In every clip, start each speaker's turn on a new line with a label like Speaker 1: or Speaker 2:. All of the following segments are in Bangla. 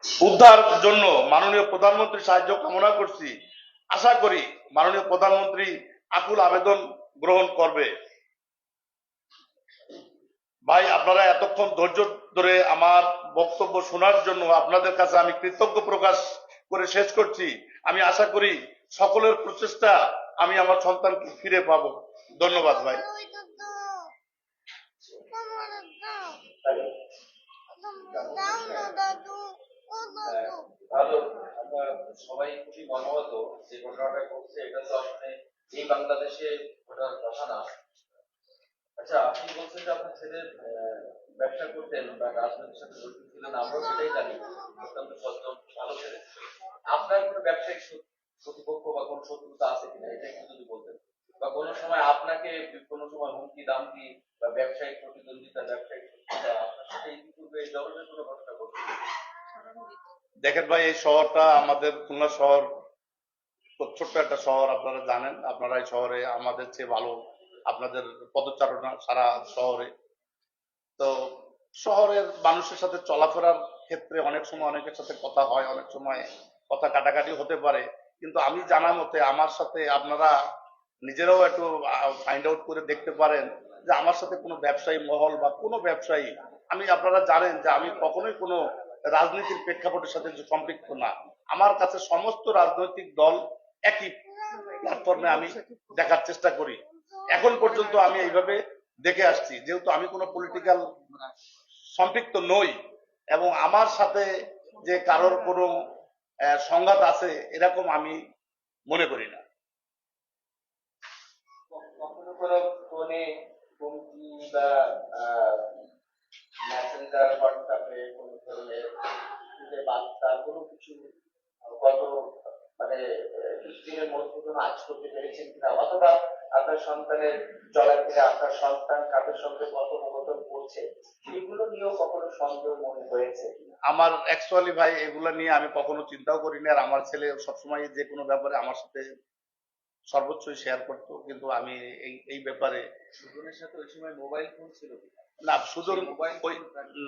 Speaker 1: উদ্ধারের জন্য মাননীয় প্রধানমন্ত্রীর সাহায্য কামনা করছি। আশা করি মাননীয় প্রধানমন্ত্রী আকুল আবেদন গ্রহণ করবে। ভাই, আপনারা এতক্ষণ ধৈর্য ধরে আমার বক্তব্য শোনার জন্য আপনাদের কাছে আমি কৃতজ্ঞ প্রকাশ করে শেষ করছি। আমি আশা করি সকলের প্রচেষ্টা আমি আমার সন্তানকে ফিরে পাবো। ধন্যবাদ ভাই।
Speaker 2: ভালো, আমরা সবাই খুবই মর্মাহত যে ঘটনাটা ঘটছে। এটা তো আসলে এই বাংলাদেশে ঘটার কথা না। আচ্ছা, আপনি বলছেন যে আপনার ছেলে ব্যবসা করতেন বা রাজনীতির সাথে জড়িত ছিলেন, আমরাও সেটাই জানি, অত্যন্ত সচেতন ভালো ছেলে। আপনার কোনো ব্যবসায়িক প্রতিপক্ষ বা কোনো শত্রুতা আছে কিনা, এটা একটু যদি বলতেন। বা কোনো সময় আপনাকে কোনো সময় হুমকি দামকি বা ব্যবসায়িক প্রতিদ্বন্দ্বিতা, ব্যবসায়িক শত্রুতা আপনার সাথে ইতিপূর্বে এই ধরনের কোনো ঘটনা ঘটছে?
Speaker 1: দেখেন ভাই, এই শহরটা আমাদের খুলনা শহর ছোট্ট একটা শহর, আপনারা জানেন। আপনারা এই শহরে আমাদের চেয়ে ভালো, আপনাদের পদচারণা সারা শহরে। তো শহরের মানুষের সাথে চলাফেরার ক্ষেত্রে অনেক সময় অনেকের সাথে কথা হয়, অনেক সময় কথা কাটাকাটি হতে পারে। কিন্তু আমি জানা মতে আমার সাথে আপনারা নিজেরাও একটু ফাইন্ড আউট করে দেখতে পারেন যে আমার সাথে কোনো ব্যবসায়ী মহল বা কোনো ব্যবসায়ী, আপনারা জানেন যে আমি কখনোই কোনো রাজনীতির প্রেক্ষাপটের সাথে সম্পৃক্ত না। আমার কাছে সমস্ত রাজনৈতিক দল একই প্ল্যাটফর্মে আমি দেখার চেষ্টা করি। এখন পর্যন্ত আমি এইভাবে দেখে আসছি, যেহেতু আমি কোনো পলিটিক্যাল সম্পৃক্ত নই এবং আমার সাথে যে কারোর কোনো সংঘাত আছে এরকম আমি মনে করি না।
Speaker 2: কখনো কোনো ফোনে হুমকি বা মেসেঞ্জার হোয়াটসঅ্যাপে কোনো ধরনের বার্তা কোনো কিছু গত মানে কিছুদিনের মধ্যে কোনো আজ করতে পেরেছেন কিনা, অথবা আপনার সন্তানের চলাফেরা, আপনার সন্তান কাদের সঙ্গে কথোপকথন করছে, এগুলো নিয়েও কখনো সন্দেহ মনে হয়েছে?
Speaker 1: আমার অ্যাকচুয়ালি ভাই এগুলা নিয়ে আমি কখনো চিন্তাও করিনি। আর আমার ছেলে সবসময় যে কোনো ব্যাপারে আমার সাথে সর্বোচ্চই শেয়ার করতো, কিন্তু আমি এই ব্যাপারে
Speaker 2: সুজনের সাথে ওই সময় মোবাইল ফোন ছিল কিনা?
Speaker 1: না, শুধু ওই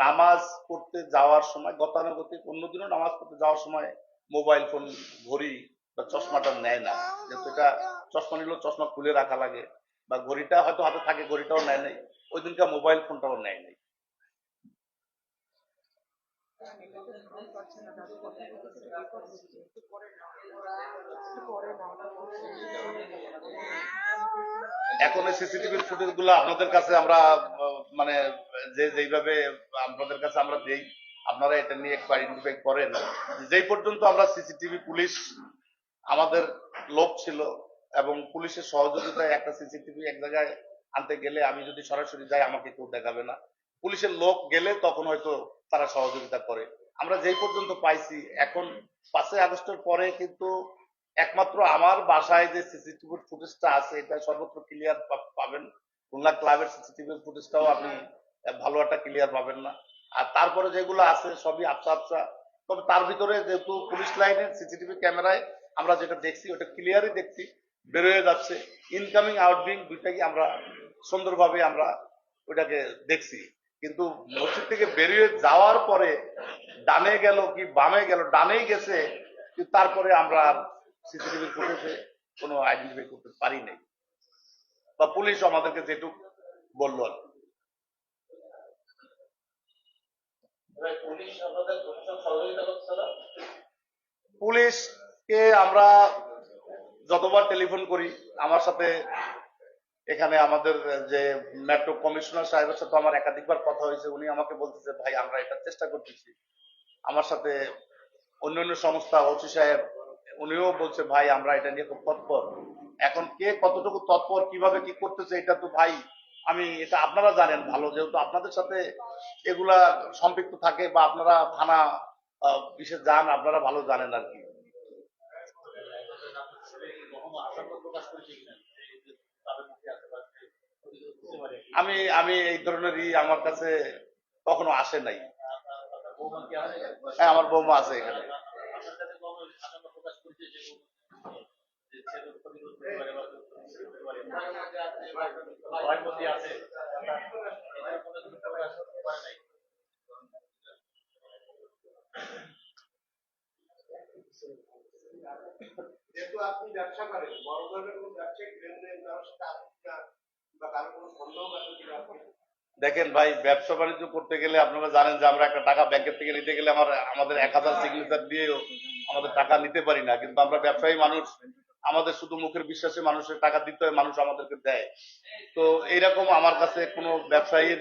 Speaker 1: নামাজ পড়তে যাওয়ার সময় গতানুগতিক, অন্যদিনও নামাজ পড়তে যাওয়ার সময় মোবাইল ফোন, ঘড়ি বা চশমাটা নেয় না। যেহেতু এটা চশমা নিলেও চশমা খুলে রাখা লাগে, বা ঘড়িটা হয়তো হাতে থাকে, ঘড়িটাও নেয় নাই। ওই দিনকার মোবাইল ফোনটাও নেয় নাই। এখন এই সিসিটিভির ফুটেজ গুলো আপনাদের কাছে আমরা মানে যেইভাবে আপনাদের কাছে আমরা দেই, আপনারা এটা নিয়ে একটু আইডেন্টিফাই করেন। যেই পর্যন্ত আমরা সিসিটিভি, পুলিশ আমাদের লোক ছিল এবং পুলিশের সহযোগিতায় একটা সিসিটিভি এক জায়গায় আনতে গেলে আমি যদি সরাসরি যাই আমাকে কেউ দেখাবে না। পুলিশের লোক গেলে তখন হয়তো তারা সহযোগিতা করে। আমরা যেই পর্যন্ত পাইছি এখন 5ই আগস্টের পরে কিন্তু একমাত্র আমার বাসায় যে সিসিটিভি ফুটেজটা আছে এটা সর্বত্র ক্লিয়ার পাবেন। খুলনা ক্লাবের সিসিটিভি ফুটেজটাও আপনি ভালো একটা ক্লিয়ার পাবেন না। আর তারপরে যেগুলো আছে সবই আবছা আবছা। তবে তার ভিতরে যেহেতু পুলিশ লাইনের সিসিটিভি ক্যামেরায় আমরা যেটা দেখছি ওটা ক্লিয়ারই দেখছি, বেরোয় যাচ্ছে। ইনকামিং আউটগোয়িং দুইটাই আমরা সুন্দরভাবে আমরা ওইটাকে দেখছি। কিন্তু মসজিদ থেকে বেরিয়ে যাওয়ার পরে ডানে গেল কি বামে গেল, ডানেই গেছে, কিন্তু তারপরে আমরা সিসিটিভি ফুটেজে কোনো আইডেন্টিফাই করতে পারি নাই, বা পুলিশ আমাদেরকে যেটুকু বললো আর কি। পুলিশকে আমরা যতবার টেলিফোন করি, আমার সাথে এখানে আমাদের যে মেট্রো কমিশনার সাহেবের সাথে আমার একাধিকবার কথা হয়েছে। উনি আমাকে বলতেছে ভাই আমরা এটা চেষ্টা করতেছি। আমার সাথে অন্যান্য সংস্থা, ওসি সাহেব, উনিও বলছে ভাই আমরা এটা নিয়ে খুব তৎপর। এখন কে কতটুকু তৎপর, কিভাবে কি করতেছে এটা তো ভাই এটা আপনারা জানেন ভালো, যেহেতু আপনাদের সাথে এগুলা সম্পৃক্ত থাকে বা আপনারা থানা বিশেষ যান, আপনারা ভালো জানেন আর কি। আমি আমি এই ধরনের আমার কাছে কখনো আসে নাই। হ্যাঁ, আমার বৌমা আছে এখানে।
Speaker 3: যেহেতু আপনি ব্যবসা করেন, বড় ধরনের কোনো ব্যবসায়িক লেনদেন ব্যবস্থা আপনার বা কারো কোনো সন্দেহ আছে কিনা আপনি?
Speaker 1: দেখেন ভাই, ব্যবসা বাণিজ্য করতে গেলে আপনারা জানেন যে আমরা একটা টাকা ব্যাংকের থেকে নিতে গেলে আমাদের 1000 সিগনেচার দিয়েও আমাদের টাকা নিতে পারি না, কিন্তু আমরা ব্যবসায়ী মানুষ, আমাদের শুধু মুখের বিশ্বাসে মানুষের টাকা দিতে হয়, মানুষ আমাদেরকে দেয়। তো এইরকম আমার কাছে কোনো ব্যবসায়ীর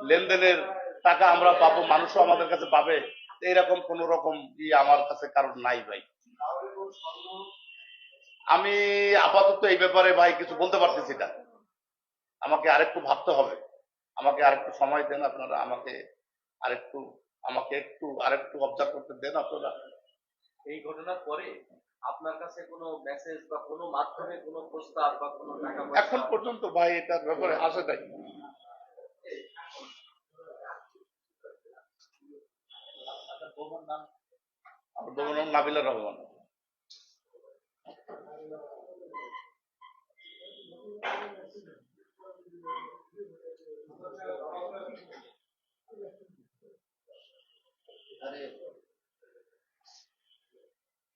Speaker 1: লেনদেনের টাকা আমরা পাবো, মানুষও আমাদের কাছে পাবে, এইরকম কোন রকম আমার কাছে কারণ নাই ভাই।
Speaker 3: তাহলে কোনো সন্দেহ?
Speaker 1: আমি আপাতত এই ব্যাপারে ভাই কিছু বলতে পারতেছি না, আমাকে আরেকটু ভাবতে হবে, আমাকে আরেকটু সময় দেন আপনারা, আরেকটু আরেকটু অবজার্ভ করতে দেন আপনারা।
Speaker 2: এই ঘটনার পরে আপনার কাছে কোনো মেসেজ বা কোনো মাধ্যমে কোনো প্রস্তাব বা কোনো টাকা
Speaker 1: এখন
Speaker 2: পয়সা?
Speaker 1: পর্যন্ত ভাই এটার ব্যাপারে আসে নাই। আমার বউয়ের নাম নাবিলার রহমান।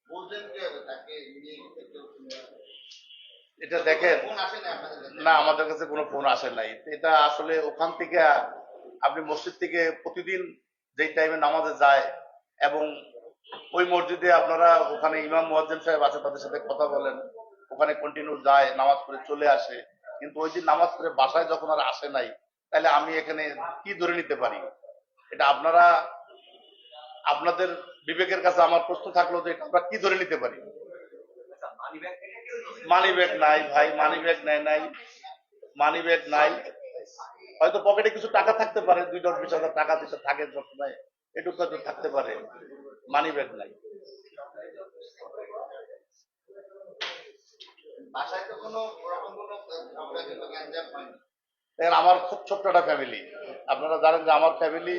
Speaker 3: বলছেন কি হবে তাকে নিয়ে গেছে কেউ?
Speaker 1: এটা দেখেন,
Speaker 3: ফোন আসে না আপনাদের কাছে?
Speaker 1: না আমাদের কাছে কোনো ফোন আসে নাই। এটা আসলে ওখান থেকে আপনি মসজিদ থেকে প্রতিদিন যেই টাইমে নামাজে যায় এবং ওই মসজিদে আপনারা ওখানে ইমাম মুয়াজ্জিন সাহেব আছে, তাদের সাথে কথা বলেন, ওখানে কন্টিনিউ যায়, নামাজ পড়ে চলে আসে। কিন্তু ওই দিন নামাজ পড়ে বাসায় যখন আর আসে নাই, তাহলে আমি এখানে কি ধরে নিতে পারি? এটা আপনাদের বিবেকের কাছে আমার প্রশ্ন থাকলো যে এটা আমরা কি ধরে নিতে পারি? মানি ব্যাগ নাই ভাই, মানি ব্যাগ নাই, মানি ব্যাগ নাই। হয়তো পকেটে কিছু টাকা থাকতে পারে, 2-20 হাজার টাকা দিতে থাকে সবসময়, এটুকু হয়তো থাকতে পারে, মানি ব্যাগ নাই।
Speaker 3: বাসায় তো কোনো ওরকম কোনো ঝগড়া কিন্তু গ্যাঞ্জাম হয়নি?
Speaker 1: দেখেন, আমার খুব ছোট্ট একটা ফ্যামিলি, আপনারা জানেন যে আমার ফ্যামিলি,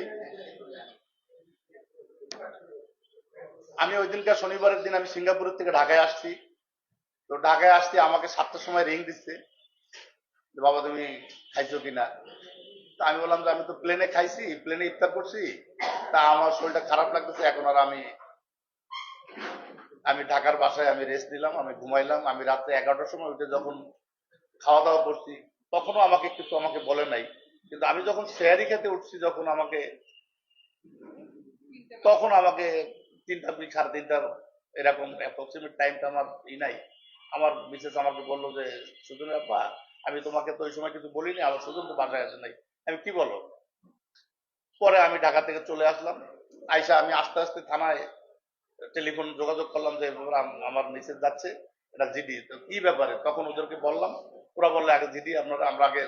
Speaker 1: আমি ওই দিনকার শনিবারের দিন আমি সিঙ্গাপুরের থেকে ঢাকায় আসছি। তো ঢাকায় আসতে আমাকে 7টার সময় রিং দিচ্ছে যে বাবা তুমি খাইছো কিনা। তা আমি বললাম যে আমি তো প্লেনে খাইছি, প্লেনে ইফতার করছি, তা আমার শরীরটা খারাপ লাগতেছে, এখন আর আমি ঢাকার বাসায় আমি রেস্ট নিলাম, আমি ঘুমাইলাম। আমি রাত্রে 11টার সময় উঠে যখন খাওয়া দাওয়া করছি, তখনও আমাকে বলে নাই। কিন্তু আমি যখন শেয়ারি খেতে উঠছি, তখন আমাকে 3টা কি 3:30 এরকম অ্যাপ্রক্সিমেট টাইমটা আমার নাই। আমার মিসেস আমাকে বললো যে সুজন আপা, আমি তোমাকে তো ওই সময় কিছু বলিনি, আমার সুজন তো বাসায় আসে নাই। আমি কি বলো? পরে আমি ঢাকা থেকে চলে আসলাম, আইসা আমি আস্তে আস্তে থানায় টেলিফোন যোগাযোগ করলাম যে এভাবে আমার মিসেস যাচ্ছে, এটা জিডি। তো কি ব্যাপারে? তখন ওদেরকে বললাম, ওরা বললো আগে জিডি আমরা আগে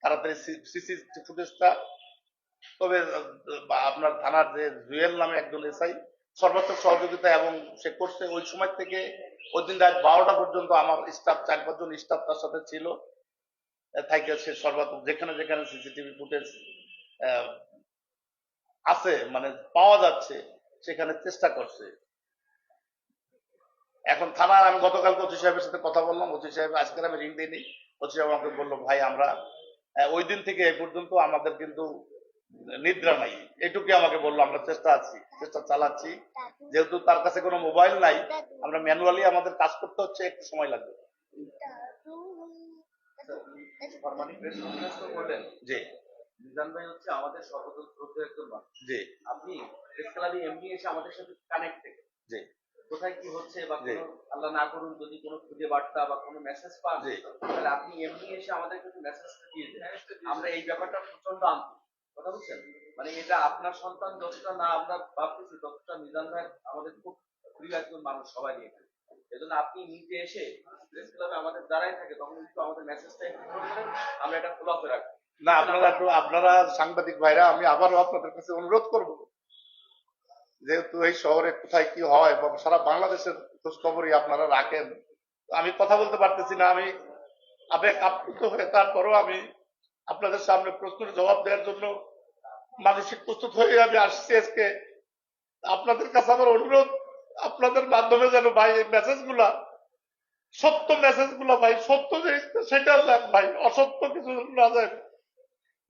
Speaker 1: তাড়াতাড়ি সিসি ফুটেজটা, তবে আপনার থানার যে জুয়েল নামে একজন এসআই সর্বাত্মক সহযোগিতা এবং সে করছে। ওই সময় থেকে ওই দিন রাত 12টা পর্যন্ত আমার স্টাফ 4-5 জন স্টাফ তার সাথে ছিল, থাকে সে সর্বাত্মক যেখানে যেখানে সিসিটিভি ফুটেজ আছে মানে পাওয়া যাচ্ছে সেখানে চেষ্টা করছে। এখন থানার আমি গতকালকে ওসি সাহেবের সাথে কথা বললাম, ওসি সাহেব আজকের আমি রিং দিইনি, ওসি সাহেব আমাকে বললো ভাই আমরা ওই দিন থেকে এই পর্যন্ত আমাদের কিন্তু নিদ্রা নাই, এটুকু আমাকে বললো। আমরা চেষ্টা চালাচ্ছি, যেহেতু তার কাছে কোনো মোবাইল নাই, আমরা ম্যানুয়ালি আমাদের কাজ করতে হচ্ছে, একটু সময় লাগবে।
Speaker 2: ফরমালি প্রেস কনফারেন্স তো করলেন,
Speaker 1: জি
Speaker 2: মিজান ভাই হচ্ছে আমাদের সর্বদল শ্রদ্ধেয় একজন মানুষ।
Speaker 1: জি
Speaker 2: আপনি প্রেস ক্লাবে এমনি এসে আমাদের সাথে কানেক্টেড,
Speaker 1: জি
Speaker 2: কোথায় কি হচ্ছে বা
Speaker 1: জি
Speaker 2: কোনো আল্লাহ না করুন যদি কোনো খুদে বার্তা বা কোনো মেসেজ পান,
Speaker 1: জি
Speaker 2: তাহলে আপনি এমনি এসে আমাদের কিন্তু মেসেজটা দিয়ে দেন। আমরা এই ব্যাপারটা প্রচন্ড আন্তরিক, কথা বুঝছেন? মানে এটা আপনার সন্তান যতটা না আমরা ভাবতেছি, ততটা মিজান ভাই আমাদের খুব প্রিয় একজন মানুষ সবাই নিয়ে। এজন্য আপনি নিজে এসে প্রেস ক্লাবে আমাদের দ্বারাই থাকে, তখন একটু আমাদের মেসেজটা একটু করেন, আমরা এটা খোলা করে রাখবো।
Speaker 1: না, আপনারা সাংবাদিক ভাইরা, আমি আবারও আপনাদের কাছে অনুরোধ করব, যেহেতু এই শহরে কোথায় কি হয় এবং সারা বাংলাদেশের খোঁজ খবরই আপনারা রাখেন, আমি কথা বলতে পারতেছি না, আমি আবেগ আপ্লুত হয়ে তারপরও আমি আপনাদের সামনে প্রশ্নের জবাব দেওয়ার জন্য মানসিক প্রস্তুত হয়ে আমি আসছি আজকে। আপনাদের কাছে আমার অনুরোধ, আপনাদের মাধ্যমে যেন ভাই এই মেসেজগুলা, সত্য মেসেজগুলা ভাই, সত্য যে সেটা যাক ভাই, অসত্য কিছু না যায়,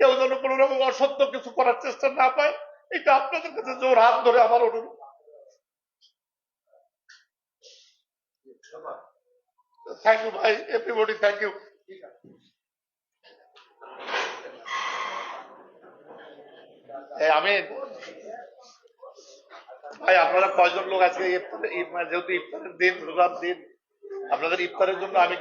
Speaker 1: কেউ যেন কোনো রকম অসত্য কিছু করার চেষ্টা না পায়, এটা আপনাদের কাছে জোর হাত ধরে আমার অনুরোধ। থ্যাংক ইউ ভাই, এভরিবডি থ্যাংক ইউ। আমি ভাই, আপনারা কয়জন লোক আজকে ইফতার, যেহেতু ইফতারের দিন, রোজার দিন, আপনাদের ইফতারের জন্য আমি